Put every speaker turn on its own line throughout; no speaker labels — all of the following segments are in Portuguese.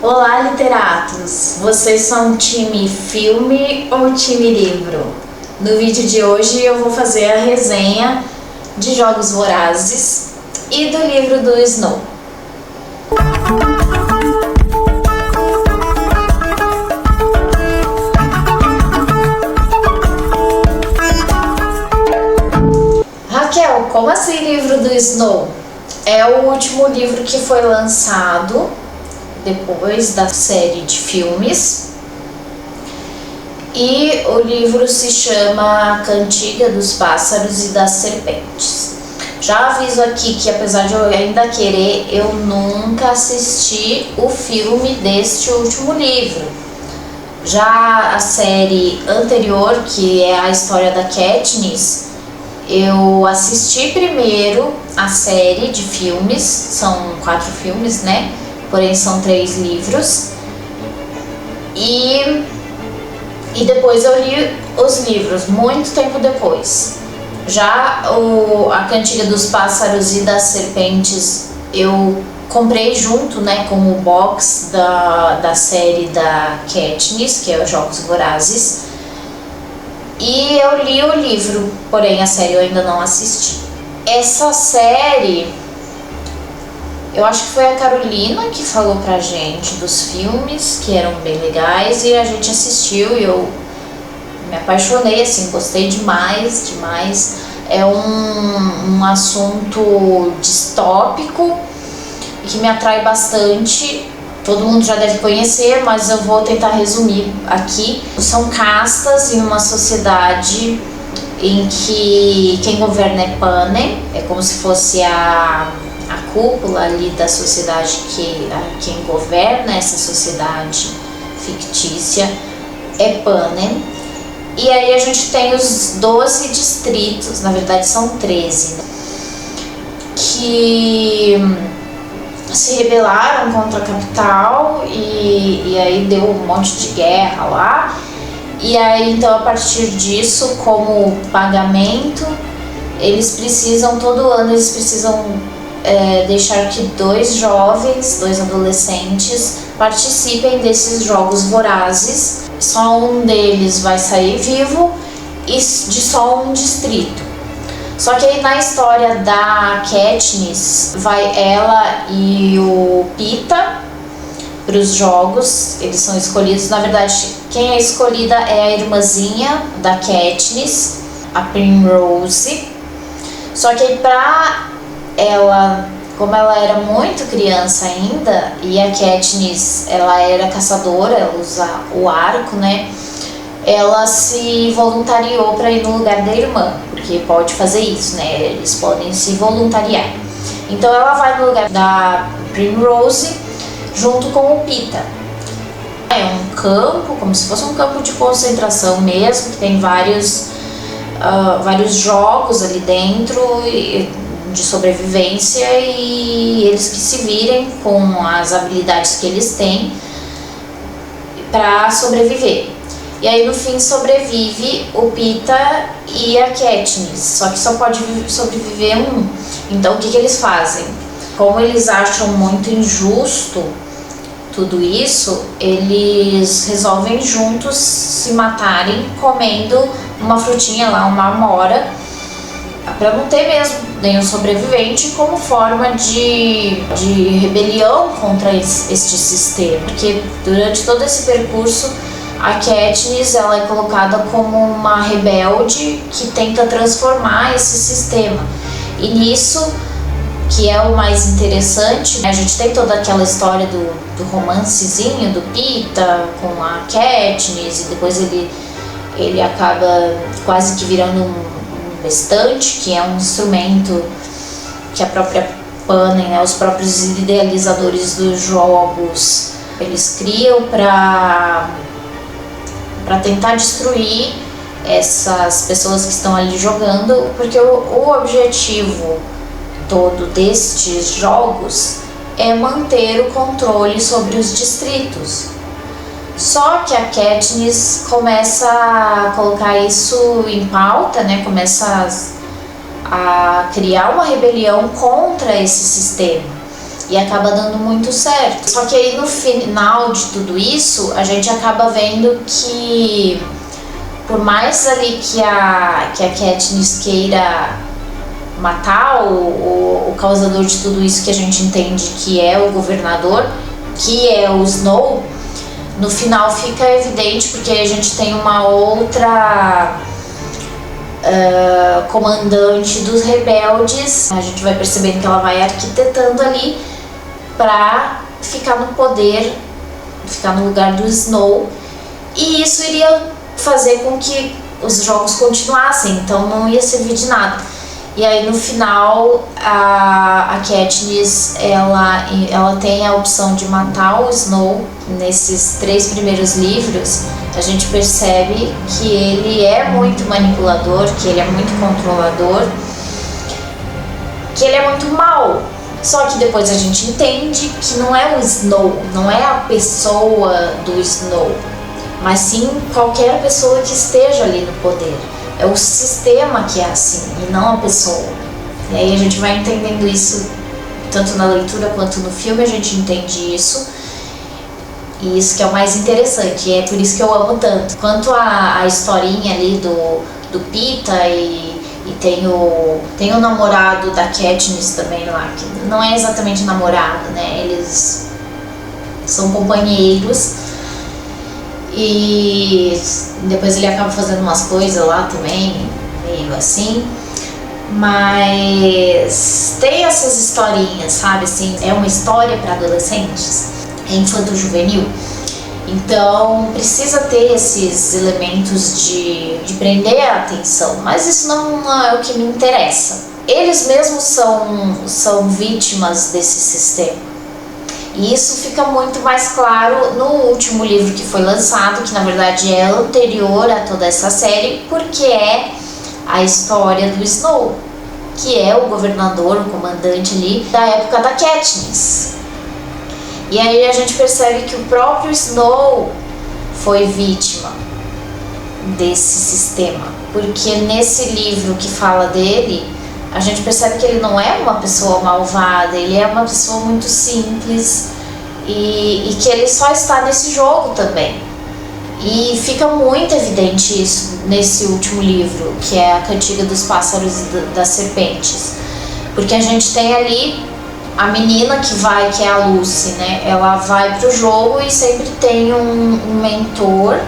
Olá, literatos! Vocês são time filme ou time livro? No vídeo de hoje eu vou fazer a resenha de Jogos Vorazes e do livro do Snow. Raquel, como assim livro do Snow? É o último livro que foi lançado depois da série de filmes, e o livro se chama Cantiga dos Pássaros e das Serpentes. Já aviso aqui que, apesar de eu ainda querer, eu nunca assisti o filme deste último livro. Já a série anterior, que é a história da Katniss, eu assisti primeiro a série de filmes, são 4 filmes, né? Porém são 3 livros, e depois eu li os livros, muito tempo depois. Já a Cantiga dos Pássaros e das Serpentes eu comprei junto, né, com o box da série da Katniss, que é os Jogos Vorazes, e eu li o livro, porém a série eu ainda não assisti. Essa série, eu acho que foi a Carolina que falou pra gente dos filmes, que eram bem legais, e a gente assistiu e eu me apaixonei, assim, gostei demais. É um assunto distópico e que me atrai bastante. Todo mundo já deve conhecer, mas eu vou tentar resumir aqui. São castas em uma sociedade em que quem governa é Panem, é como se fosse a cúpula ali da sociedade, quem governa essa sociedade fictícia é Panem. E aí a gente tem os 12 distritos, na verdade são 13, né, que se rebelaram contra a capital, e aí deu um monte de guerra lá. E aí então, a partir disso, como pagamento, todo ano eles precisam deixar que 2 adolescentes participem desses jogos vorazes. Só um deles vai sair vivo e de só um distrito. Só que aí na história da Katniss, vai ela e o Peeta para os jogos. Eles são escolhidos, na verdade quem é escolhida é a irmãzinha da Katniss, a Primrose. Só que aí pra ela, como ela era muito criança ainda, e a Katniss, ela era caçadora, ela usa o arco, né? Ela se voluntariou para ir no lugar da irmã, porque pode fazer isso, né? Eles podem se voluntariar. Então ela vai no lugar da Primrose junto com o Peeta. É um campo, como se fosse um campo de concentração mesmo, que tem vários jogos ali dentro de sobrevivência, e eles que se virem com as habilidades que eles têm para sobreviver. E aí no fim sobrevive o Peeta e a Katniss, só que só pode sobreviver um. Então o que eles fazem? Como eles acham muito injusto tudo isso, eles resolvem juntos se matarem comendo uma frutinha lá, uma amora, para não ter mesmo nenhum sobrevivente, como forma de rebelião contra este sistema. Porque durante todo esse percurso, a Katniss, ela é colocada como uma rebelde que tenta transformar esse sistema. E nisso, que é o mais interessante, a gente tem toda aquela história do romancezinho do Peeta com a Katniss, e depois ele acaba quase que virando um bastante, que é um instrumento que a própria Panem, né, os próprios idealizadores dos jogos, eles criam para tentar destruir essas pessoas que estão ali jogando, porque o objetivo todo destes jogos é manter o controle sobre os distritos. Só que a Katniss começa a colocar isso em pauta, né? Começa a criar uma rebelião contra esse sistema. E acaba dando muito certo. Só que aí no final de tudo isso, a gente acaba vendo que por mais ali que a Katniss queira matar o causador de tudo isso, que a gente entende que é o governador, que é o Snow, no final fica evidente porque a gente tem uma outra comandante dos rebeldes. A gente vai percebendo que ela vai arquitetando ali para ficar no poder, ficar no lugar do Snow, e isso iria fazer com que os jogos continuassem, então não ia servir de nada. E aí no final a Katniss ela tem a opção de matar o Snow. Nesses 3 primeiros livros a gente percebe que ele é muito manipulador, que ele é muito controlador, que ele é muito mau. Só que depois a gente entende que não é o Snow, não é a pessoa do Snow, mas sim qualquer pessoa que esteja ali no poder. É o sistema que é assim, e não a pessoa. E aí a gente vai entendendo isso, tanto na leitura quanto no filme a gente entende isso. E isso que é o mais interessante, e é por isso que eu amo tanto. Quanto a historinha ali do Peeta e tem o namorado da Katniss também lá, que não é exatamente namorado, né? Eles são companheiros. E depois ele acaba fazendo umas coisas lá também, meio assim. Mas tem essas historinhas, sabe? Assim, é uma história para adolescentes, é infanto-juvenil. Então precisa ter esses elementos de prender a atenção, mas isso não é o que me interessa. Eles mesmos são vítimas desse sistema. E isso fica muito mais claro no último livro que foi lançado, que na verdade é anterior a toda essa série, porque é a história do Snow, que é o governador, o comandante ali da época da Katniss. E aí a gente percebe que o próprio Snow foi vítima desse sistema, porque nesse livro que fala dele, a gente percebe que ele não é uma pessoa malvada, ele é uma pessoa muito simples e que ele só está nesse jogo também. E fica muito evidente isso nesse último livro, que é a Cantiga dos Pássaros e das Serpentes, porque a gente tem ali a menina que é a Lucy, né? Ela vai pro jogo e sempre tem um mentor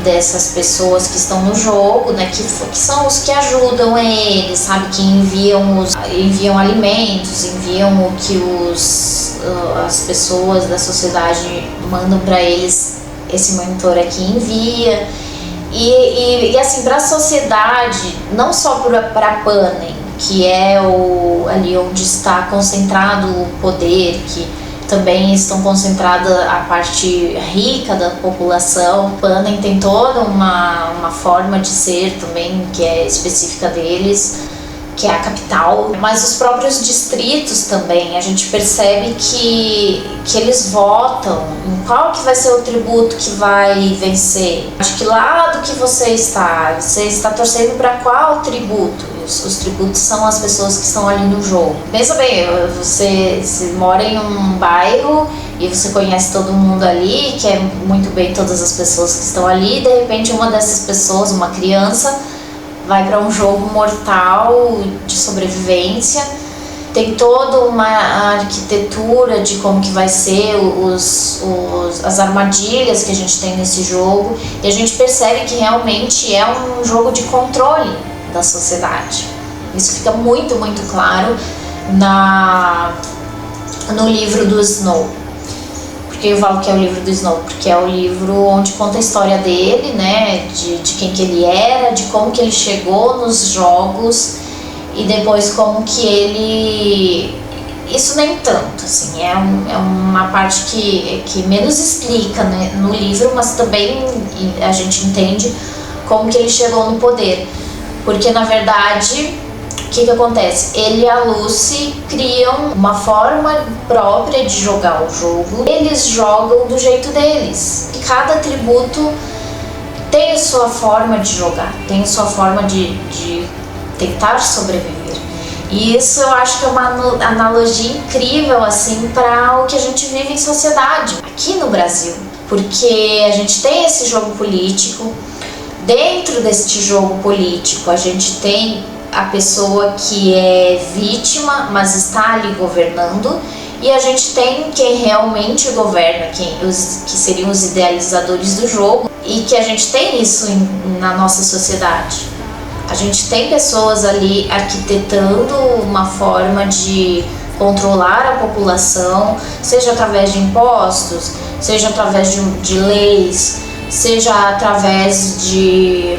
dessas pessoas que estão no jogo, né? Que são os que ajudam ele, sabe? Que enviam alimentos, enviam o que as pessoas da sociedade mandam para eles. Esse mentor aqui envia. E assim, para a sociedade, não só para Panem, que é ali onde está concentrado o poder, que também estão concentrada a parte rica da população. Panem tem toda uma forma de ser também, que é específica deles, que é a capital, mas os próprios distritos também, a gente percebe que eles votam em qual que vai ser o tributo que vai vencer. Acho que lá do que você está torcendo para qual tributo? Os tributos são as pessoas que estão ali no jogo. Pensa bem, você mora em um bairro e você conhece todo mundo ali, quer muito bem todas as pessoas que estão ali, e de repente uma dessas pessoas, uma criança, vai para um jogo mortal de sobrevivência. Tem toda uma arquitetura de como que vai ser as armadilhas que a gente tem nesse jogo, e a gente percebe que realmente é um jogo de controle da sociedade. Isso fica muito, muito claro no livro do Snow. Por que eu falo que é o livro do Snow? Porque é o livro onde conta a história dele, né, de quem que ele era, de como que ele chegou nos jogos e depois como que ele... Isso nem tanto, assim, é uma parte que menos explica, né, no livro, mas também a gente entende como que ele chegou no poder. Porque, na verdade, o que acontece? Ele e a Lucy criam uma forma própria de jogar o jogo. Eles jogam do jeito deles. E cada tributo tem a sua forma de jogar, tem a sua forma de tentar sobreviver. E isso eu acho que é uma analogia incrível assim para o que a gente vive em sociedade aqui no Brasil, porque a gente tem esse jogo político. Dentro deste jogo político a gente tem a pessoa que é vítima, mas está ali governando, e a gente tem quem realmente governa, que seriam os idealizadores do jogo, e que a gente tem isso na nossa sociedade. A gente tem pessoas ali arquitetando uma forma de controlar a população, seja através de impostos, seja através de leis, seja através de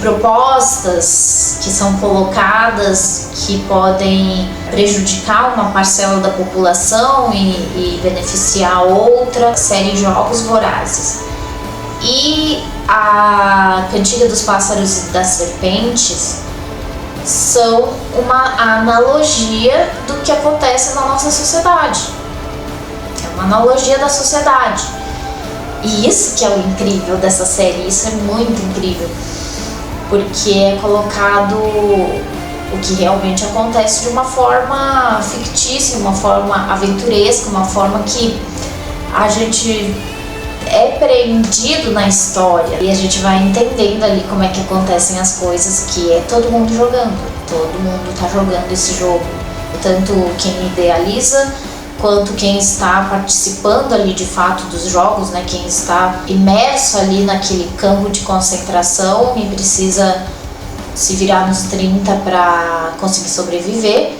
propostas que são colocadas que podem prejudicar uma parcela da população e beneficiar outra. Série de jogos vorazes. E a Cantiga dos Pássaros e das Serpentes são uma analogia do que acontece na nossa sociedade. É uma analogia da sociedade. E isso que é o incrível dessa série, isso é muito incrível, porque é colocado o que realmente acontece de uma forma fictícia, uma forma aventuresca, uma forma que a gente é preendido na história e a gente vai entendendo ali como é que acontecem as coisas, que é todo mundo tá jogando esse jogo, tanto quem idealiza quanto quem está participando ali de fato dos jogos, né? Quem está imerso ali naquele campo de concentração e precisa se virar nos 30 para conseguir sobreviver,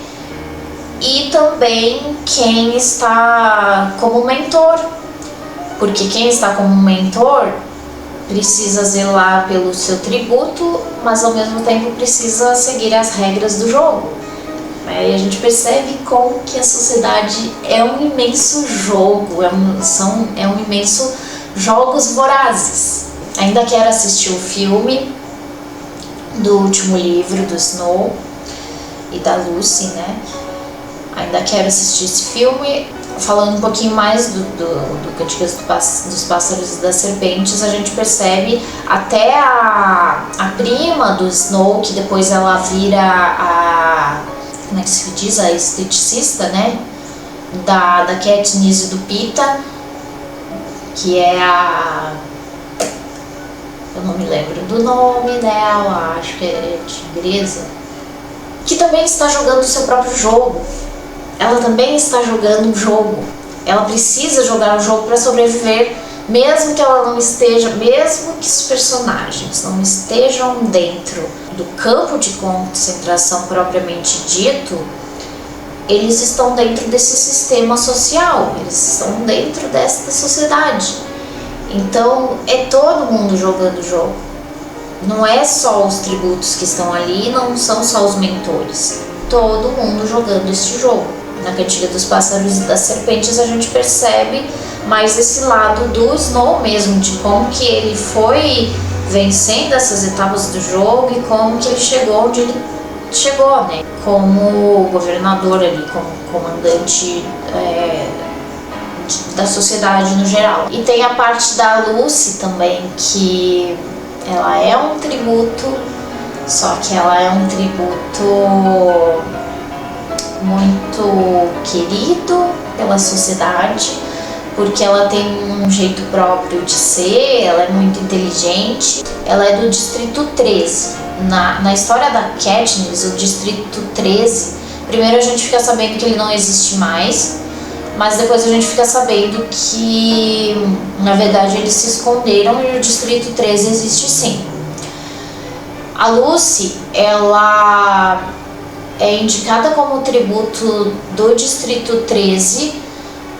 e também quem está como mentor, porque quem está como mentor precisa zelar pelo seu tributo, mas ao mesmo tempo precisa seguir as regras do jogo. E a gente percebe como que a sociedade é um imenso jogo, é um imenso jogos vorazes. Ainda quero assistir o filme do último livro do Snow e da Lucy, né? Ainda quero assistir esse filme. Falando um pouquinho mais do Cantigas dos Pássaros e das Serpentes, a gente percebe até a prima do Snow, que depois ela vira a... como é que se diz? A esteticista, né? Da Katniss e do Pita, que é a... eu não me lembro do nome dela, acho que é Tigresa, que também está jogando o seu próprio jogo. Ela também está jogando um jogo. Ela precisa jogar o jogo para sobreviver, mesmo que ela não esteja, mesmo que os personagens não estejam dentro do campo de concentração propriamente dito, eles estão dentro desse sistema social, eles estão dentro desta sociedade. Então é todo mundo jogando o jogo. Não é só os tributos que estão ali, não são só os mentores. Todo mundo jogando este jogo. Na Cantiga dos Pássaros e das Serpentes a gente percebe mais esse lado do Snow mesmo, de como que ele foi vencendo essas etapas do jogo e como que ele chegou onde ele chegou, né? Como governador ali, como comandante da sociedade no geral. E tem a parte da Lucy também, que ela é um tributo, só que ela é um tributo muito querido pela sociedade, porque ela tem um jeito próprio de ser, ela é muito inteligente, ela é do Distrito 13. Na história da Katniss, o Distrito 13, primeiro a gente fica sabendo que ele não existe mais, mas depois a gente fica sabendo que, na verdade, eles se esconderam e o Distrito 13 existe sim. A Lucy, ela é indicada como tributo do Distrito 13,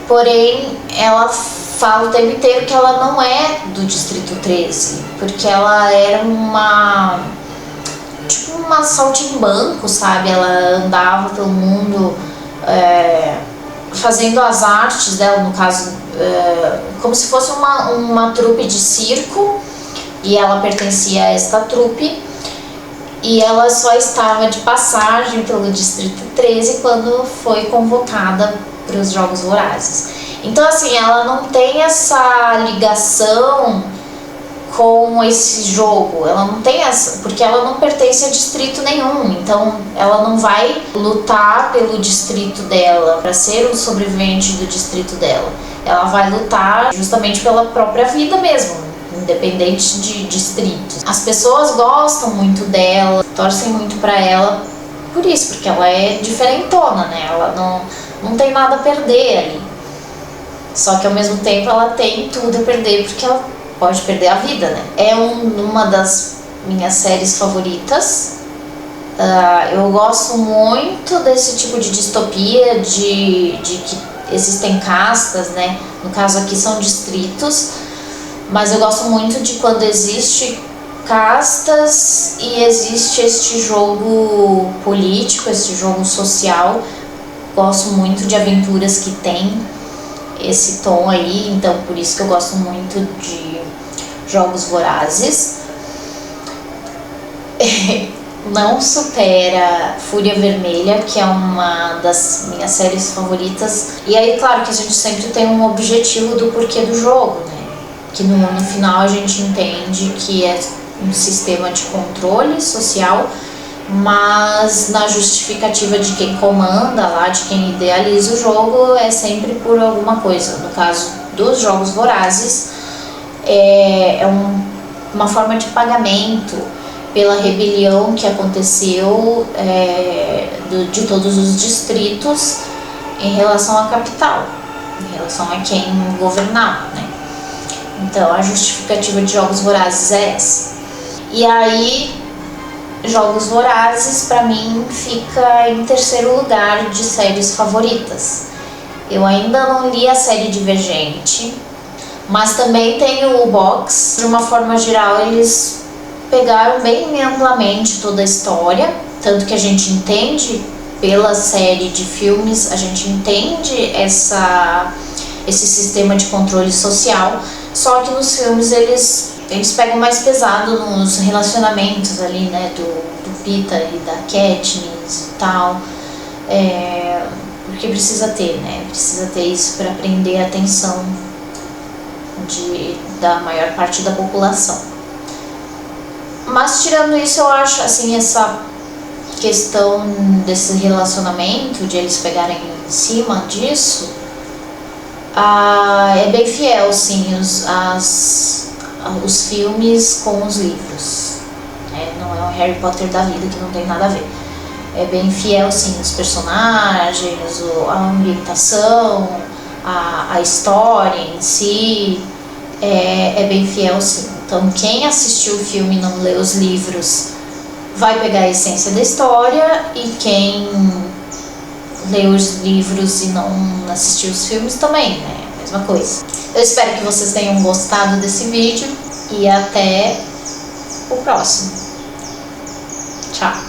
porém ela fala o tempo inteiro que ela não é do Distrito 13, porque ela era uma saltimbanco, sabe? Ela andava pelo mundo fazendo as artes dela, no caso, como se fosse uma trupe de circo, e ela pertencia a esta trupe. E ela só estava de passagem pelo Distrito 13 quando foi convocada para os Jogos Vorazes. Então, assim, ela não tem essa ligação com esse jogo. Ela não tem essa, porque ela não pertence a distrito nenhum, então ela não vai lutar pelo distrito dela, para ser um sobrevivente do distrito dela. Ela vai lutar justamente pela própria vida mesmo, independente de distritos. As pessoas gostam muito dela, torcem muito para ela por isso, porque ela é diferentona, né? Ela não tem nada a perder ali. Só que ao mesmo tempo ela tem tudo a perder, porque ela pode perder a vida, né? É uma das minhas séries favoritas. Eu gosto muito desse tipo de distopia, de que existem castas, né? No caso aqui são distritos, mas eu gosto muito de quando existe castas e existe este jogo político, esse jogo social. Gosto muito de aventuras que tem esse tom aí, então por isso que eu gosto muito de Jogos Vorazes. Não supera Fúria Vermelha, que é uma das minhas séries favoritas. E aí, claro que a gente sempre tem um objetivo do porquê do jogo, né? Que no final a gente entende que é um sistema de controle social, mas na justificativa de quem comanda lá, de quem idealiza o jogo, é sempre por alguma coisa. No caso dos Jogos Vorazes, é uma forma de pagamento pela rebelião que aconteceu de todos os distritos em relação à capital, em relação a quem governava, né? Então a justificativa de Jogos Vorazes é essa. E aí, Jogos Vorazes pra mim fica em terceiro lugar de séries favoritas. Eu ainda não li a série Divergente, mas também tenho o box. De uma forma geral, eles pegaram bem amplamente toda a história, tanto que a gente entende pela série de filmes, a gente entende esse sistema de controle social, só que nos filmes eles pegam mais pesado nos relacionamentos ali, né, do Peter e da Katniss e tal, porque precisa ter, né, precisa ter isso para prender a atenção da maior parte da população. Mas tirando isso, eu acho assim, essa questão desse relacionamento, de eles pegarem em cima disso, é bem fiel, sim, os filmes com os livros. Não é o Harry Potter da vida, que não tem nada a ver. É bem fiel, sim, os personagens, a ambientação, a história em si, é bem fiel, sim. Então quem assistiu o filme e não leu os livros vai pegar a essência da história, e quem leu os livros e não assistiu os filmes também, né? A mesma coisa. Eu espero que vocês tenham gostado desse vídeo e até o próximo. Tchau!